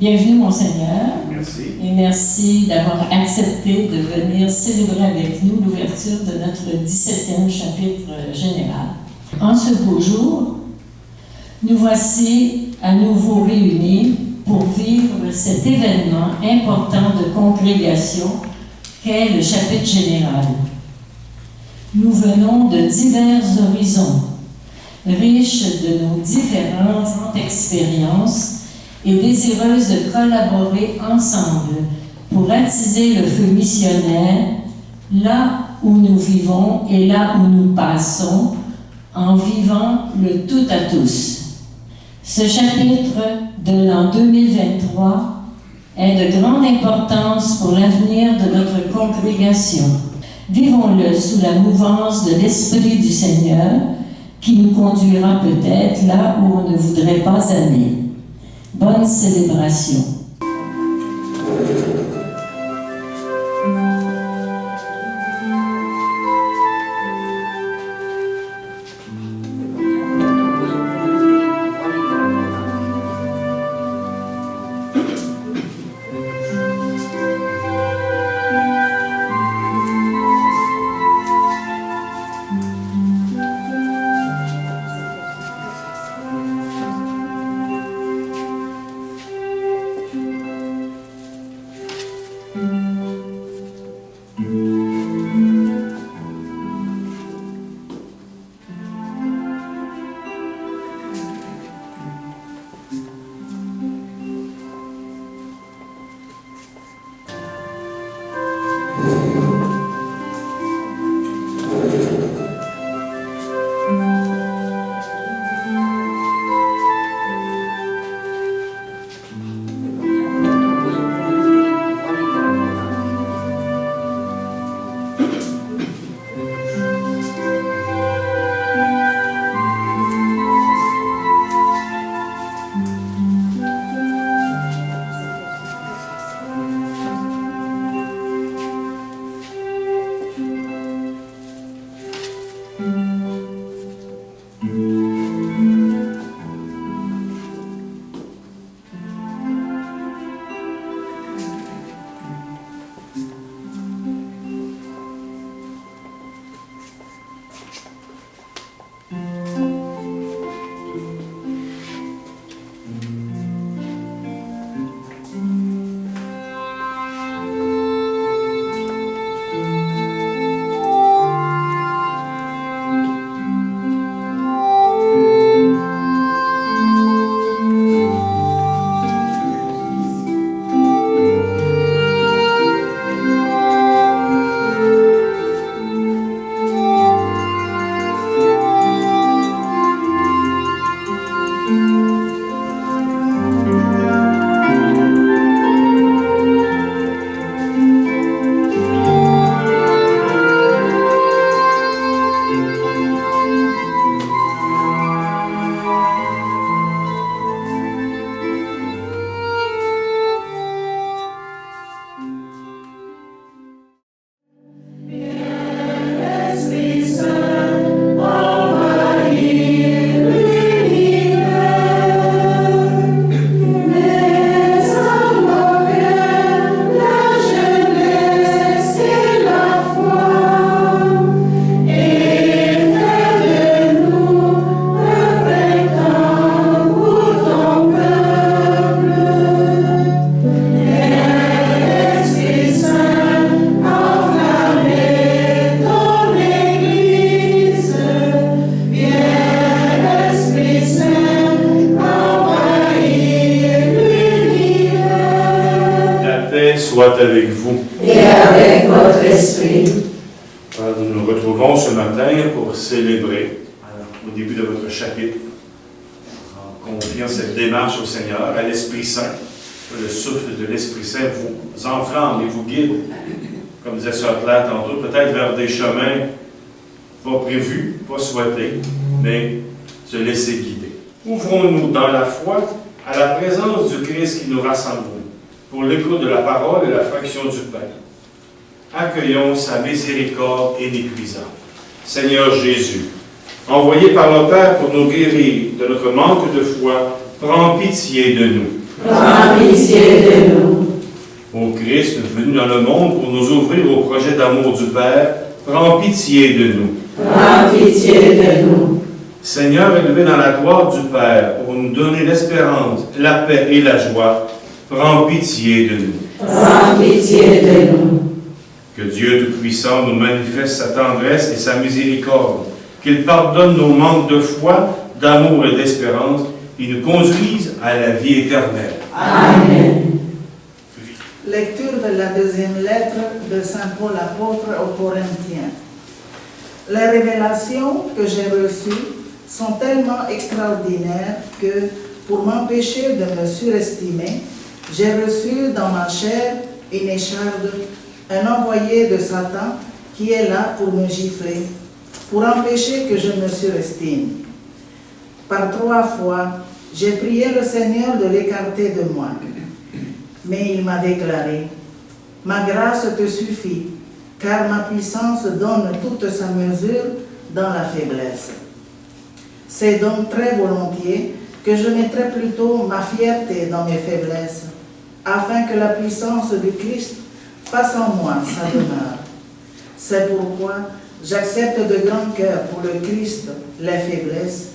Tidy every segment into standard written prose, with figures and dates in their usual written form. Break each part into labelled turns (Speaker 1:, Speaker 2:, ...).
Speaker 1: Bienvenue, Monseigneur.
Speaker 2: Merci.
Speaker 1: Et merci d'avoir accepté de venir célébrer avec nous l'ouverture de notre 17e chapitre général. En ce beau jour, nous voici à nouveau réunis pour vivre cet événement important de congrégation qu'est le chapitre général. Nous venons de divers horizons, riches de nos différentes expériences et désireuses de collaborer ensemble pour attiser le feu missionnaire là où nous vivons et là où nous passons, en vivant le tout à tous. Ce chapitre de l'an 2023 est de grande importance pour l'avenir de notre congrégation. Vivons-le sous la mouvance de l'Esprit du Seigneur qui nous conduira peut-être là où on ne voudrait pas aller. Bonne célébration.
Speaker 2: Soit avec vous.
Speaker 3: Et avec votre esprit.
Speaker 2: Nous nous retrouvons ce matin pour célébrer au début de votre chapitre, en confiant cette démarche au Seigneur, à l'Esprit Saint. Le souffle de l'Esprit Saint vous enflamme et vous guide, comme disait Sœur Claire tantôt, peut-être vers des chemins pas prévus, pas souhaités, mais se laisser guider. Ouvrons-nous dans la foi à la présence du Christ qui nous rassemble, pour l'écoute de la parole et la fraction du pain. Accueillons sa miséricorde inépuisable. Seigneur Jésus, envoyé par le Père pour nous guérir de notre manque de foi, prends pitié de nous.
Speaker 3: prends pitié de nous.
Speaker 2: Ô Christ, venu dans le monde pour nous ouvrir au projet d'amour du Père, prends pitié de nous.
Speaker 3: Prends pitié de nous.
Speaker 2: Seigneur, élevé dans la gloire du Père, pour nous donner l'espérance, la paix et la joie, prends pitié de nous.
Speaker 3: Prends pitié de nous.
Speaker 2: Que Dieu Tout-Puissant nous manifeste sa tendresse et sa miséricorde, qu'il pardonne nos manques de foi, d'amour et d'espérance, et nous conduise à la vie éternelle.
Speaker 3: Amen.
Speaker 4: Lecture de la deuxième lettre de Saint Paul apôtre aux Corinthiens. Les révélations que j'ai reçues sont tellement extraordinaires que, pour m'empêcher de me surestimer, j'ai reçu dans ma chair une écharde, un envoyé de Satan qui est là pour me gifler, pour empêcher que je me surestime. Par 3 fois, j'ai prié le Seigneur de l'écarter de moi. Mais il m'a déclaré, « Ma grâce te suffit, car ma puissance donne toute sa mesure dans la faiblesse. » C'est donc très volontiers que je mettrai plutôt ma fierté dans mes faiblesses, afin que la puissance du Christ fasse en moi sa demeure. C'est pourquoi j'accepte de grand cœur pour le Christ les faiblesses,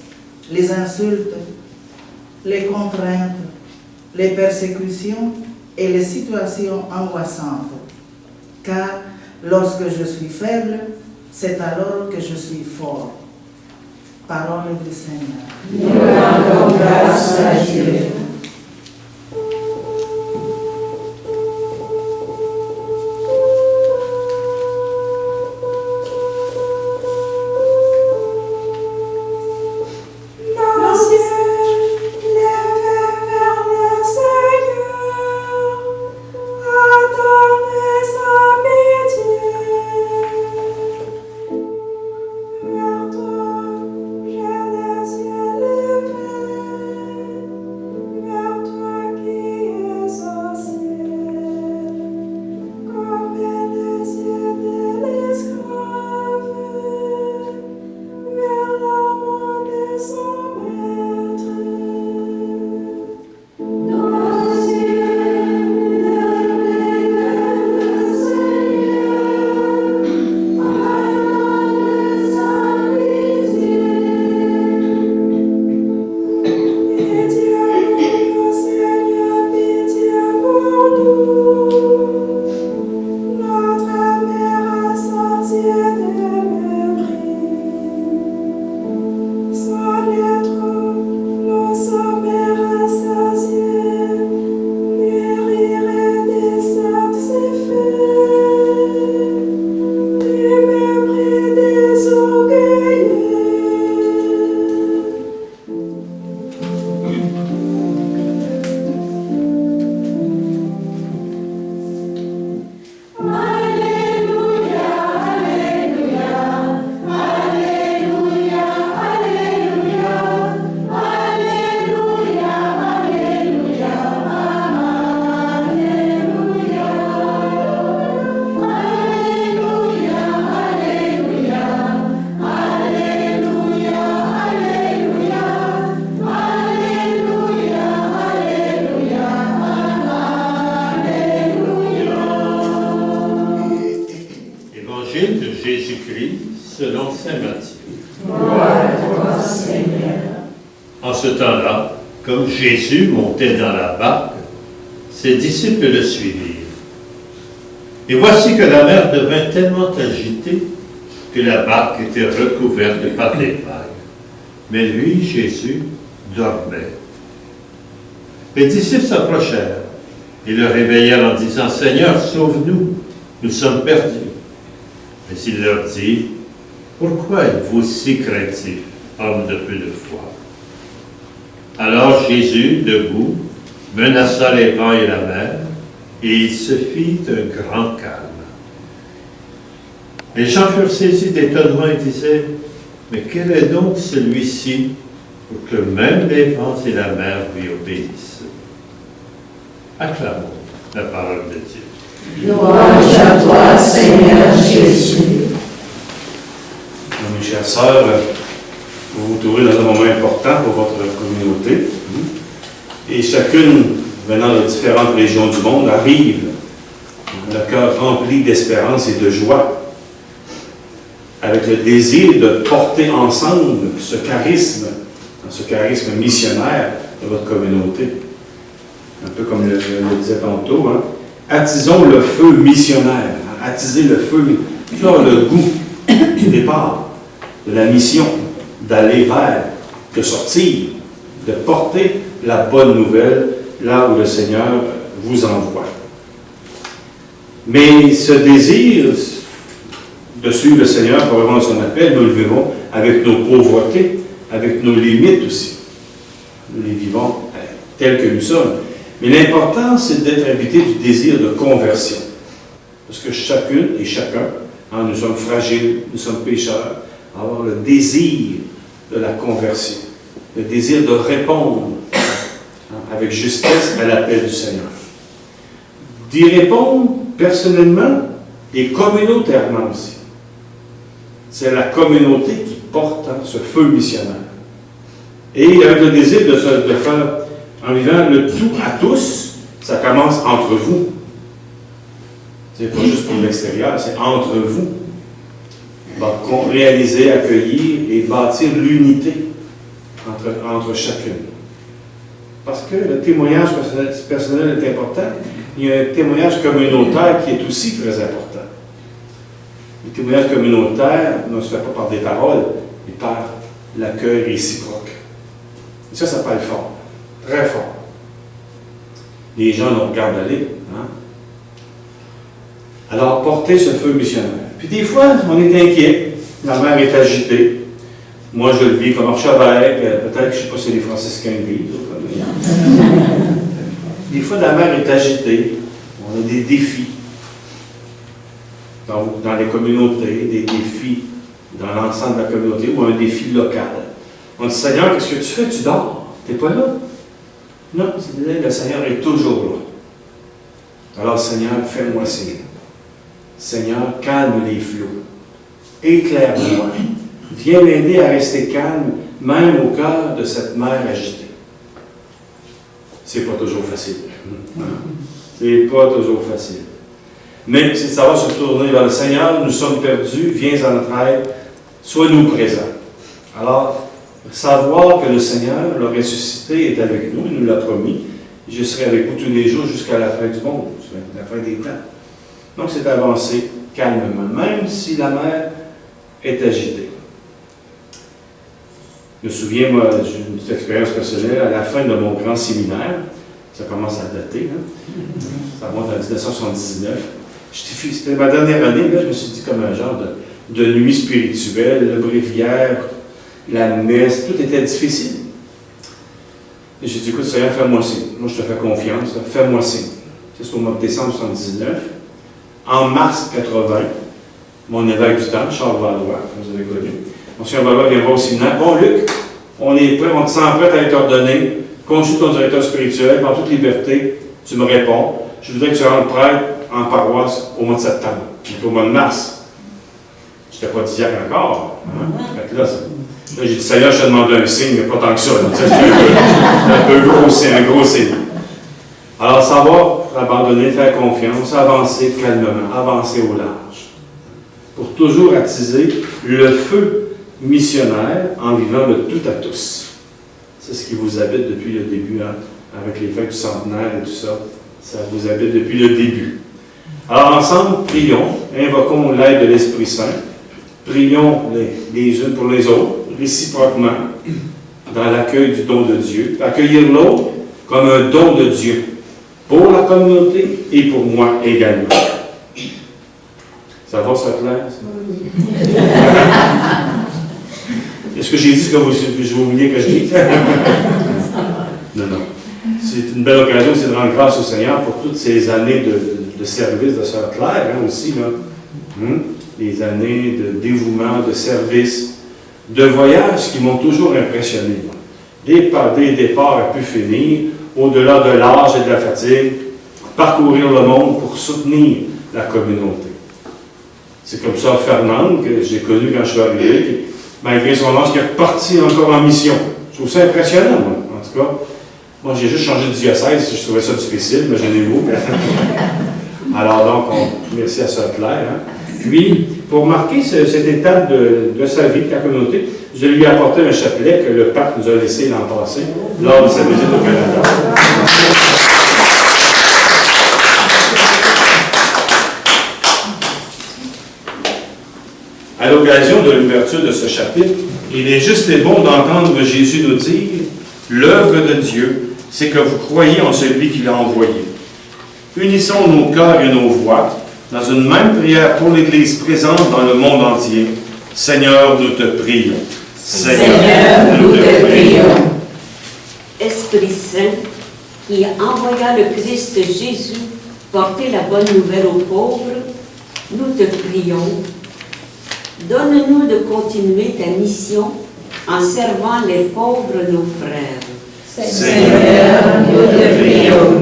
Speaker 4: les insultes, les contraintes, les persécutions et les situations angoissantes. Car lorsque je suis faible, c'est alors que je suis fort. Parole du Seigneur.
Speaker 3: Nous rendons grâce à Dieu.
Speaker 5: Jésus montait dans la barque, ses disciples le suivirent. Et voici que la mer devint tellement agitée que la barque était recouverte par des vagues. Mais lui, Jésus, dormait. Les disciples s'approchèrent et le réveillèrent en disant, « Seigneur, sauve-nous, nous sommes perdus. » Mais il leur dit, « Pourquoi êtes-vous si craintifs, hommes de peu de foi? » Alors Jésus, debout, menaça les vents et la mer, et il se fit un grand calme. Les gens furent saisis d'étonnement et disaient, « Mais quel est donc celui-ci pour que même les vents et la mer lui obéissent? » Acclamons la parole de Dieu.
Speaker 3: Louange à toi, Seigneur Jésus.
Speaker 2: Mes chères sœurs, vous vous trouvez dans un moment important pour votre communauté. Et chacune venant de différentes régions du monde, arrivent, le cœur rempli d'espérance et de joie, avec le désir de porter ensemble ce charisme missionnaire de votre communauté. Un peu comme le disait tantôt, hein. Attisons le feu missionnaire, hein. Attiser le feu, toujours le goût du départ, de la mission, d'aller vers, de sortir, de porter la bonne nouvelle là où le Seigneur vous envoie. Mais ce désir de suivre le Seigneur pour répondre à son appel, nous le vivons avec nos pauvretés, avec nos limites aussi. Nous les vivons tels que nous sommes. Mais l'important, c'est d'être habité du désir de conversion. Parce que chacune et chacun, hein, nous sommes fragiles, nous sommes pécheurs, avoir le désir de la conversion, le désir de répondre avec justesse à l'appel du Seigneur. D'y répondre personnellement et communautairement aussi. C'est la communauté qui porte ce feu missionnaire. Et avec le désir de faire, en vivant le tout à tous, ça commence entre vous. C'est pas juste pour l'extérieur, c'est entre vous. Réaliser, accueillir et bâtir l'unité entre chacune. Parce que le témoignage personnel est important. Il y a un témoignage communautaire qui est aussi très important. Le témoignage communautaire ne se fait pas par des paroles, mais par l'accueil réciproque. Et ça parle fort, très fort. Les gens nous regardent aller. Hein? Alors, portez ce feu missionnaire. Puis des fois, on est inquiet. La mer est agitée. Moi, je le vis comme archevêque. Peut-être que je ne sais pas si les franciscains le vivent. Des fois, la mer est agitée. On a des défis dans les communautés, des défis dans l'ensemble de la communauté ou un défi local. On dit, Seigneur, qu'est-ce que tu fais? Tu dors. Tu n'es pas là. Non, c'est-à-dire que le Seigneur est toujours là. Alors, Seigneur, fais-moi signe. Seigneur, calme les flots. Éclaire-moi. Viens m'aider à rester calme, même au cœur de cette mer agitée. C'est pas toujours facile. C'est pas toujours facile. Mais c'est de savoir se tourner vers le Seigneur. Nous sommes perdus. Viens à notre aide. Sois-nous présents. Alors, savoir que le Seigneur, le ressuscité, est avec nous. Il nous l'a promis. Je serai avec vous tous les jours jusqu'à la fin du monde, jusqu'à la fin des temps. Donc, c'est d'avancer calmement, même si la mer est agitée. Je me souviens, moi, j'ai une petite expérience personnelle, à la fin de mon grand séminaire, ça commence à dater, hein? Ça remonte en 1979. C'était ma dernière année, là, je me suis dit comme un genre de nuit spirituelle, le bréviaire, la messe, tout était difficile. Et j'ai dit, écoute, Seigneur, fais-moi signe. Moi, je te fais confiance, fais-moi signe. C'est au mois de décembre 1979. En mars 80, mon évêque du temps, Charles Valois, que vous avez connu, Monsieur Valois vient voir au séminaire. Bon, Luc, on est prêt, on te sent prêt à être ordonné. Consulte ton directeur spirituel, en toute liberté, tu me réponds. Je voudrais que tu rentres prêtre en paroisse au mois de septembre, au mois de mars. Je n'étais pas diacre encore. Hein? Fait que là, j'ai dit, Seigneur, je te demande un signe, mais pas tant que ça. C'est un peu gros, c'est un gros signe. Alors, savoir abandonner, faire confiance, avancer calmement, avancer au large. Pour toujours attiser le feu missionnaire en vivant le tout à tous. C'est ce qui vous habite depuis le début, hein, avec les fêtes du centenaire et tout ça. Ça vous habite depuis le début. Alors, ensemble, prions, invoquons l'aide de l'Esprit Saint, prions les unes pour les autres, réciproquement, dans l'accueil du don de Dieu. Accueillir l'autre comme un don de Dieu, pour la communauté et pour moi également. Ça va, ça clair? Est-ce que j'ai dit ce que vous vouliez que je dise? Non. C'est une belle occasion, c'est de rendre grâce au Seigneur pour toutes ces années de service de Sœur Claire, hein, aussi, là. Des années de dévouement, de service, de voyages qui m'ont toujours impressionné. Des départs à pu finir, au-delà de l'âge et de la fatigue, parcourir le monde pour soutenir la communauté. C'est comme ça Fernande, que j'ai connu quand je suis arrivé, malgré son âge, qui est parti encore en mission. Je trouve ça impressionnant, moi, en tout cas. Moi, j'ai juste changé de diocèse, je trouvais ça difficile, mais j'en ai beaucoup. Alors donc, merci à Sœur Claire. Hein. Puis, pour marquer cette étape de sa vie de la communauté, je lui ai apporté un chapelet que le pape nous a laissé l'an passé, lors de sa visite au Canada. À l'occasion de l'ouverture de ce chapitre, il est juste et bon d'entendre Jésus nous dire « L'œuvre de Dieu, c'est que vous croyez en celui qui l'a envoyé. » Unissons nos cœurs et nos voix dans une même prière pour l'Église présente dans le monde entier. Seigneur, nous te prions.
Speaker 3: Seigneur, nous te prions.
Speaker 6: Esprit Saint, qui envoya le Christ Jésus porter la bonne nouvelle aux pauvres, nous te prions. Donne-nous de continuer ta mission en servant les pauvres, nos frères.
Speaker 3: Seigneur, nous te prions.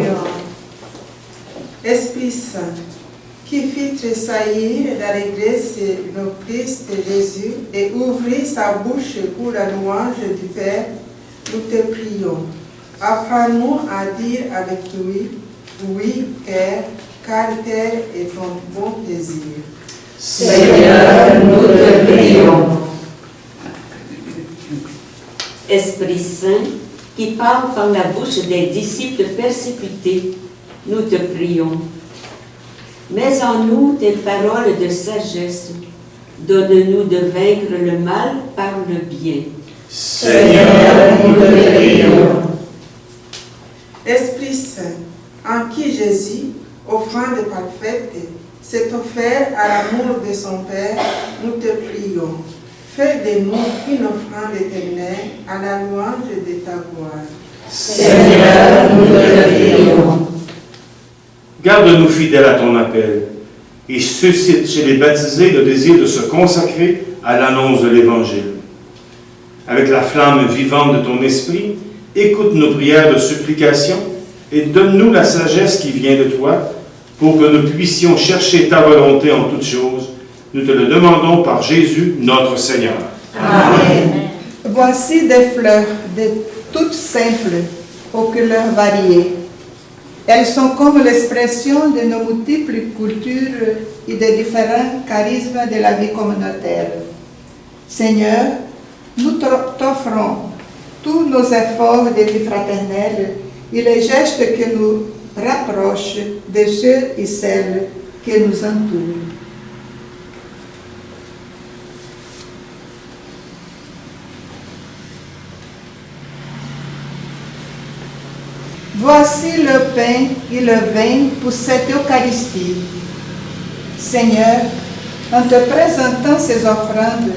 Speaker 7: Esprit Saint, qui fit tressaillir l'allégresse le Christ Jésus et ouvrit sa bouche pour la louange du Père, nous te prions. Apprends-nous à dire avec lui, oui, Père, car tel est ton bon plaisir.
Speaker 3: Seigneur, nous te prions.
Speaker 6: Esprit Saint, qui parle par la bouche des disciples persécutés, nous te prions. Mets en nous tes paroles de sagesse. Donne-nous de vaincre le mal par le bien.
Speaker 3: Seigneur, nous te prions.
Speaker 7: Esprit Saint, en qui Jésus, offrande parfaite, s'est offert à l'amour de son Père, nous te prions. Fais de nous une offrande éternelle à la louange de ta gloire.
Speaker 3: Seigneur, nous te prions.
Speaker 2: Garde-nous fidèles à ton appel et suscite chez les baptisés le désir de se consacrer à l'annonce de l'Évangile. Avec la flamme vivante de ton esprit, écoute nos prières de supplication et donne-nous la sagesse qui vient de toi pour que nous puissions chercher ta volonté en toutes choses. Nous te le demandons par Jésus, notre Seigneur.
Speaker 3: Amen.
Speaker 7: Voici des fleurs de toutes simples, aux couleurs variées. Elles sont comme l'expression de nos multiples cultures et des différents charismes de la vie communautaire. Seigneur, nous t'offrons tous nos efforts de vie fraternelle et les gestes que nous rapprochent de ceux et celles qui nous entourent. Voici le pain et le vin pour cette Eucharistie. Seigneur, en te présentant ces offrandes,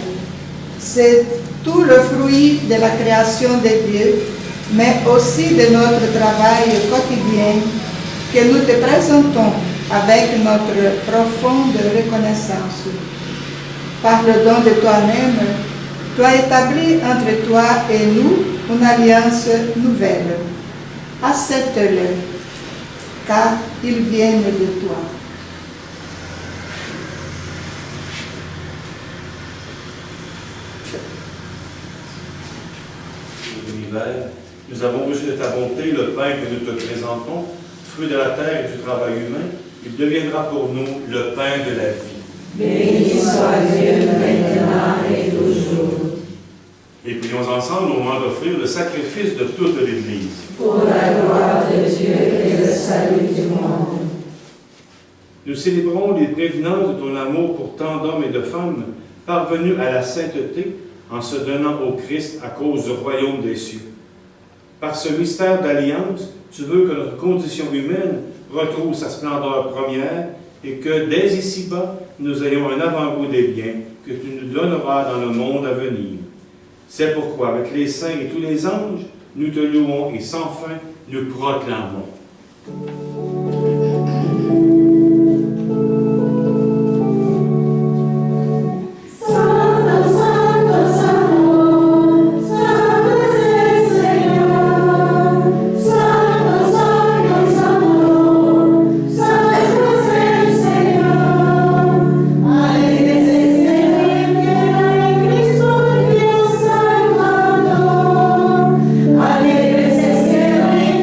Speaker 7: c'est tout le fruit de la création de Dieu, mais aussi de notre travail quotidien que nous te présentons avec notre profonde reconnaissance. Par le don de toi-même, tu as établi entre toi et nous une alliance nouvelle. Accepte-le, car ils viennent de toi.
Speaker 2: L'univers, nous avons reçu de ta bonté le pain que nous te présentons, fruit de la terre et du travail humain. Il deviendra pour nous le pain de la vie.
Speaker 3: Béni soit Dieu maintenant et toujours.
Speaker 2: Et prions ensemble au moment d'offrir le sacrifice de toute l'Église.
Speaker 3: Pour la gloire de Dieu et le salut du monde.
Speaker 2: Nous célébrons les prévenances de ton amour pour tant d'hommes et de femmes parvenus à la sainteté en se donnant au Christ à cause du royaume des cieux. Par ce mystère d'alliance, tu veux que notre condition humaine retrouve sa splendeur première et que dès ici-bas, nous ayons un avant-goût des biens que tu nous donneras dans le monde à venir. C'est pourquoi, avec les saints et tous les anges, nous te louons et sans fin, nous proclamons.
Speaker 3: Alegre se cielo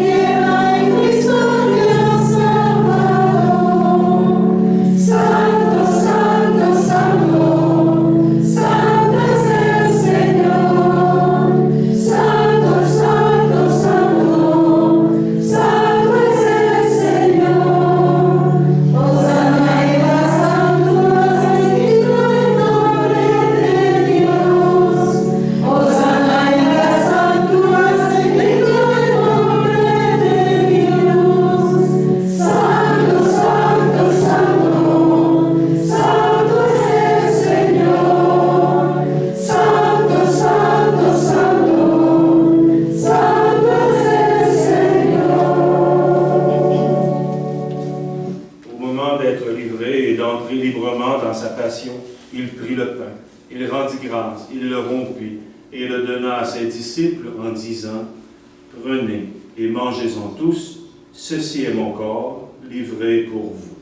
Speaker 2: livré librement dans sa passion, il prit le pain, il rendit grâce, il le rompit et le donna à ses disciples en disant, « Prenez et mangez-en tous, ceci est mon corps, livré pour vous. »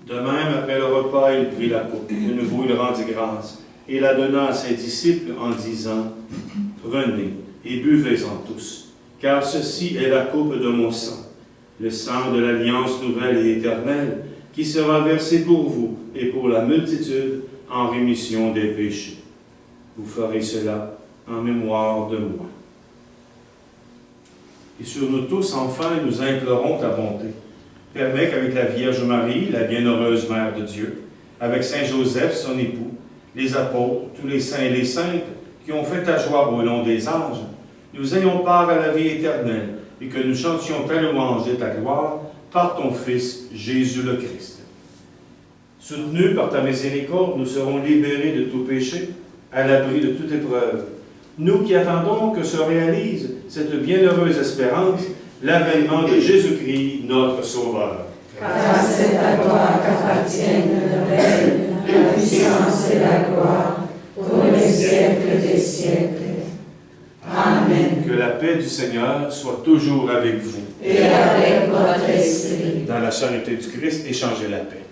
Speaker 2: De même, après le repas, il prit la coupe. De nouveau, il rendit grâce et la donna à ses disciples en disant, « Prenez et buvez-en tous, car ceci est la coupe de mon sang, le sang de l'alliance nouvelle et éternelle, qui sera versé pour vous et pour la multitude en rémission des péchés. Vous ferez cela en mémoire de moi. » Et sur nous tous, enfin, nous implorons ta bonté. Permets qu'avec la Vierge Marie, la bienheureuse Mère de Dieu, avec Saint Joseph, son époux, les apôtres, tous les saints et les saintes qui ont fait ta joie au nom des anges, nous ayons part à la vie éternelle et que nous chantions ta louange et ta gloire par ton Fils, Jésus le Christ. Soutenus par ta miséricorde, nous serons libérés de tout péché, à l'abri de toute épreuve. Nous qui attendons que se réalise cette bienheureuse espérance, l'avènement de Jésus-Christ, notre Sauveur.
Speaker 3: Car c'est à toi qu'appartiennent le règne, la puissance et la gloire, pour les siècles des siècles. Amen.
Speaker 2: Que la paix du Seigneur soit toujours avec vous.
Speaker 3: Et avec votre esprit.
Speaker 2: Dans la charité du Christ, échangez la paix.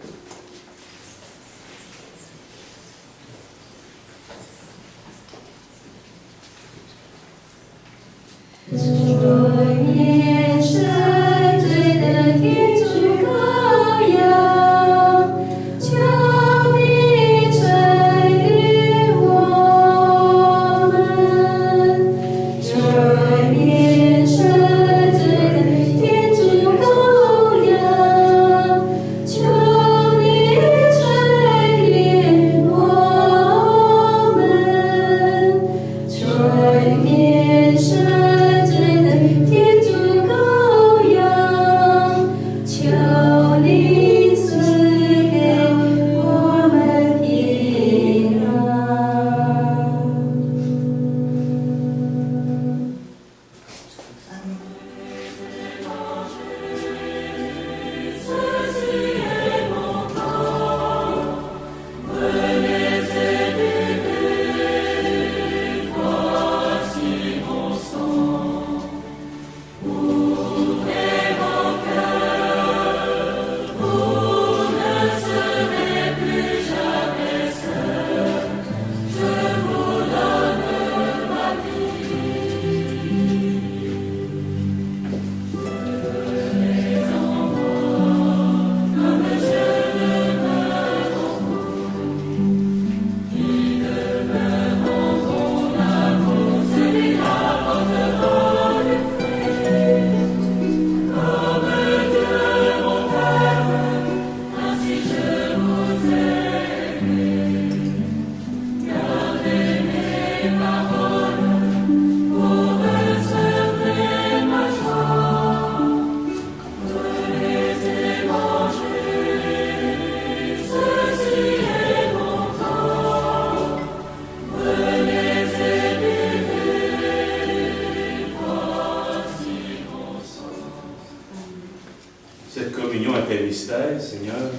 Speaker 2: Seigneur,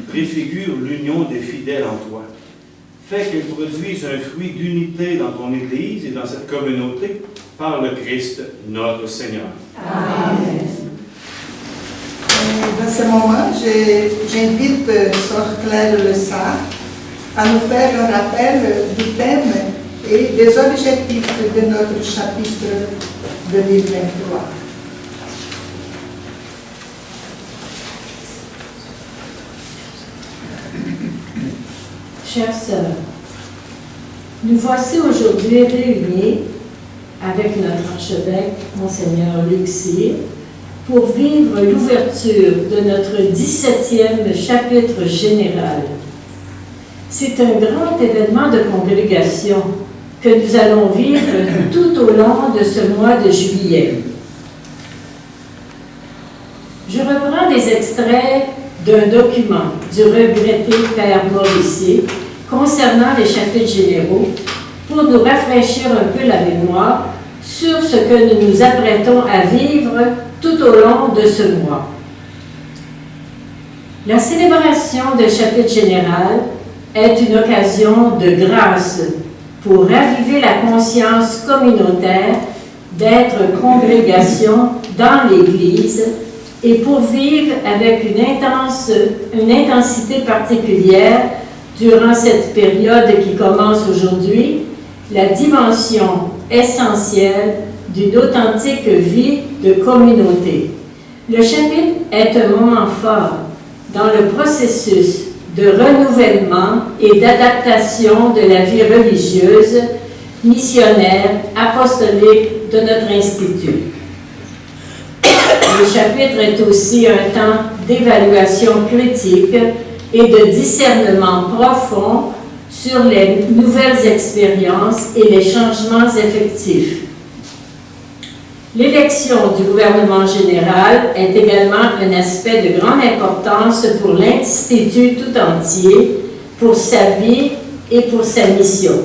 Speaker 2: préfigure l'union des fidèles en toi. Fais qu'elle produise un fruit d'unité dans ton Église et dans cette communauté par le Christ, notre Seigneur.
Speaker 3: Amen.
Speaker 7: Dans ce moment, j'invite Sœur Claire Lessard à nous faire un rappel du thème et des objectifs de notre chapitre 2023.
Speaker 8: Chères sœurs, nous voici aujourd'hui réunis avec notre archevêque, Monseigneur Luc Cyr, pour vivre l'ouverture de notre 17e chapitre général. C'est un grand événement de congrégation que nous allons vivre tout au long de ce mois de juillet. Je reprends des extraits d'un document du regretté Père Mauricie concernant les chapitres généraux pour nous rafraîchir un peu la mémoire sur ce que nous nous apprêtons à vivre tout au long de ce mois. La célébration de chapitre général est une occasion de grâce pour raviver la conscience communautaire d'être congrégation dans l'Église et pour vivre avec une intensité particulière durant cette période qui commence aujourd'hui, la dimension essentielle d'une authentique vie de communauté. Le chapitre est un moment fort dans le processus de renouvellement et d'adaptation de la vie religieuse, missionnaire, apostolique de notre institut. Le chapitre est aussi un temps d'évaluation critique et de discernement profond sur les nouvelles expériences et les changements effectifs. L'élection du gouvernement général est également un aspect de grande importance pour l'Institut tout entier, pour sa vie et pour sa mission.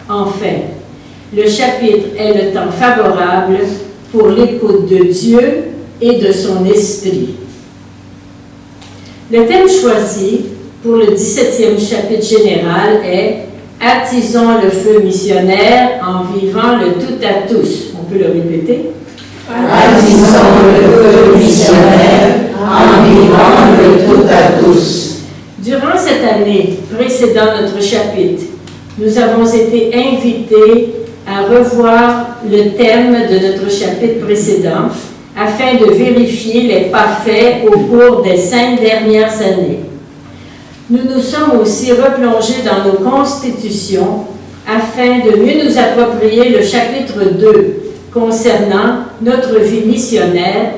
Speaker 8: Enfin, le chapitre est le temps favorable pour l'écoute de Dieu et de son esprit. Le thème choisi pour le 17e chapitre général est « Attisons le feu missionnaire en vivant le tout à tous ». On peut le répéter.
Speaker 3: Attisons le feu missionnaire en vivant le tout à tous.
Speaker 8: Durant cette année précédant notre chapitre, nous avons été invités à revoir le thème de notre chapitre précédent afin de vérifier les pas faits au cours des 5 dernières années. Nous nous sommes aussi replongés dans nos constitutions afin de mieux nous approprier le chapitre 2 concernant notre vie missionnaire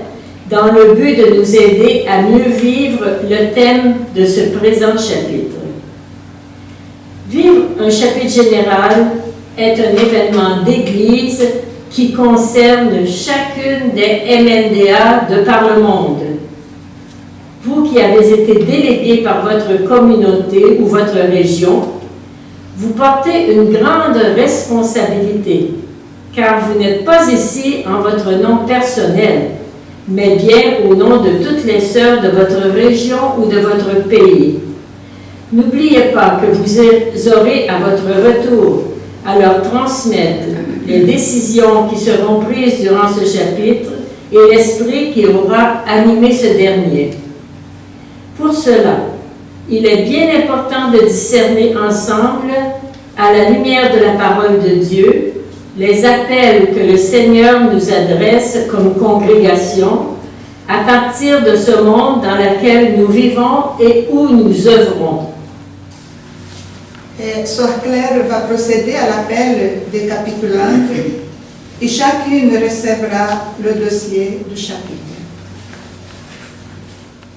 Speaker 8: dans le but de nous aider à mieux vivre le thème de ce présent chapitre. Vivre un chapitre général est un événement d'Église qui concerne chacune des MNDA de par le monde. Vous qui avez été délégués par votre communauté ou votre région, vous portez une grande responsabilité, car vous n'êtes pas ici en votre nom personnel, mais bien au nom de toutes les sœurs de votre région ou de votre pays. N'oubliez pas que vous aurez à votre retour à leur transmettre les décisions qui seront prises durant ce chapitre et l'esprit qui aura animé ce dernier. Pour cela, il est bien important de discerner ensemble, à la lumière de la parole de Dieu, les appels que le Seigneur nous adresse comme congrégation à partir de ce monde dans lequel nous vivons et où nous œuvrons.
Speaker 7: Et Sœur Claire va procéder à l'appel des capitulantes et chacune recevra le dossier du chapitre.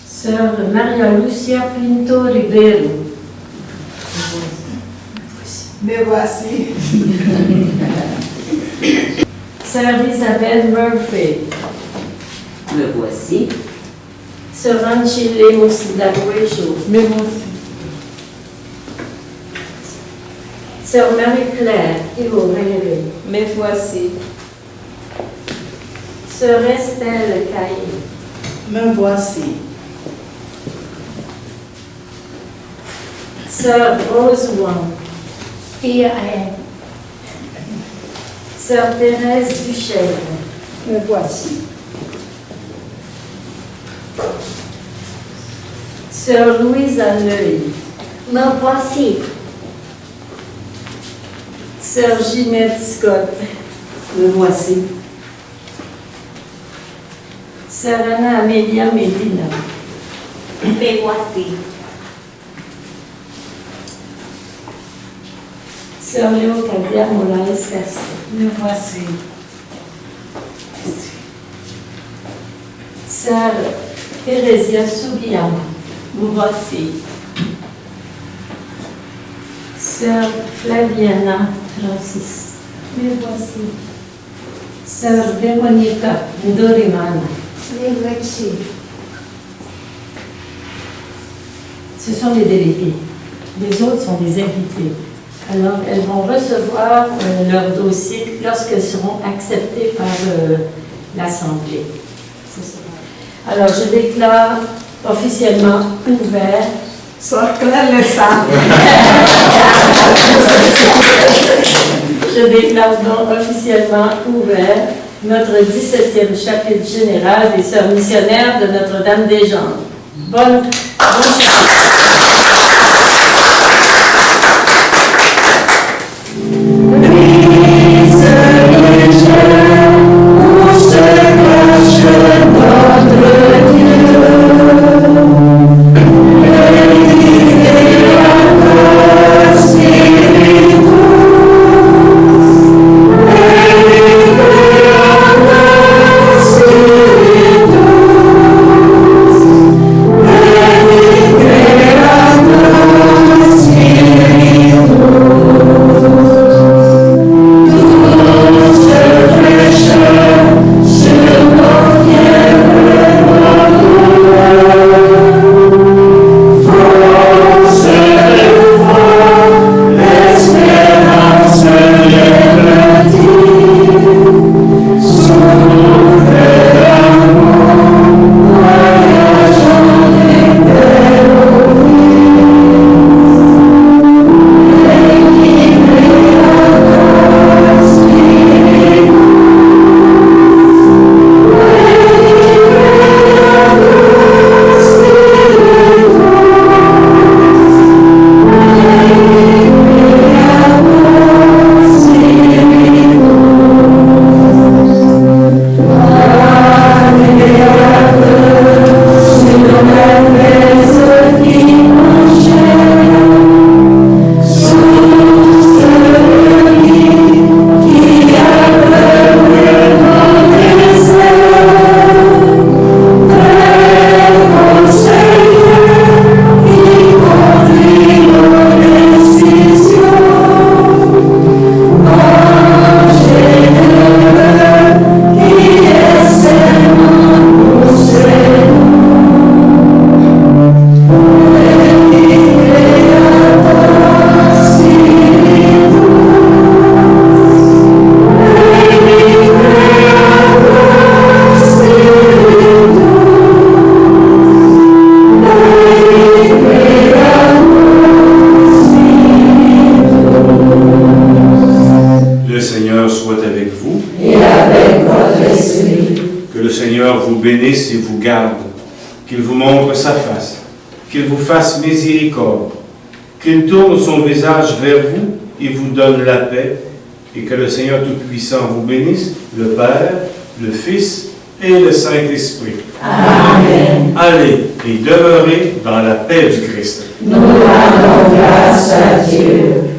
Speaker 8: Sœur Maria Lucia Pinto Ribeiro.
Speaker 7: Me voici.
Speaker 8: Sœur Isabelle Murphy.
Speaker 6: Me voici.
Speaker 8: Sœur Anchile Mosidabuejo.
Speaker 4: Me voici.
Speaker 8: Sœur Marie-Claire Imorere.
Speaker 3: Me voici.
Speaker 8: Sœur Estelle Caillé.
Speaker 4: Me voici.
Speaker 8: Sœur Rose Wang.
Speaker 3: Here I am.
Speaker 8: Sœur Thérèse Duchesne.
Speaker 3: Me voici.
Speaker 8: Sœur Louise Anneuil.
Speaker 3: Me voici.
Speaker 8: Sœur Ginette Scott.
Speaker 3: Me voici.
Speaker 8: Sœur Anna Amelia Medina.
Speaker 3: Me voici.
Speaker 8: Sœur Léocadia Molaes Castro.
Speaker 4: Me voici.
Speaker 8: Sœur Thérésia Sugiyama.
Speaker 3: Me voici.
Speaker 8: Sœur Flaviana Francis.
Speaker 3: Me voici.
Speaker 8: Sœur Veronica Ndorimana.
Speaker 3: Me voici.
Speaker 8: Ce sont les délégués. Les autres sont des invités. Alors, elles vont recevoir leur dossier lorsqu'elles seront acceptées par l'Assemblée. C'est ça. Alors, je déclare officiellement ouvert.
Speaker 7: Sois clair le sang.
Speaker 8: Je déclare donc officiellement ouvert notre 17e chapitre général des Sœurs missionnaires de Notre-Dame-des-Landes. Bonne
Speaker 2: bénisse et vous garde, qu'il vous montre sa face, qu'il vous fasse miséricorde, qu'il tourne son visage vers vous et vous donne la paix, et que le Seigneur Tout-Puissant vous bénisse, le Père, le Fils et le Saint-Esprit.
Speaker 3: Amen.
Speaker 2: Allez et demeurez dans la paix du Christ.
Speaker 3: Nous rendons grâce à Dieu.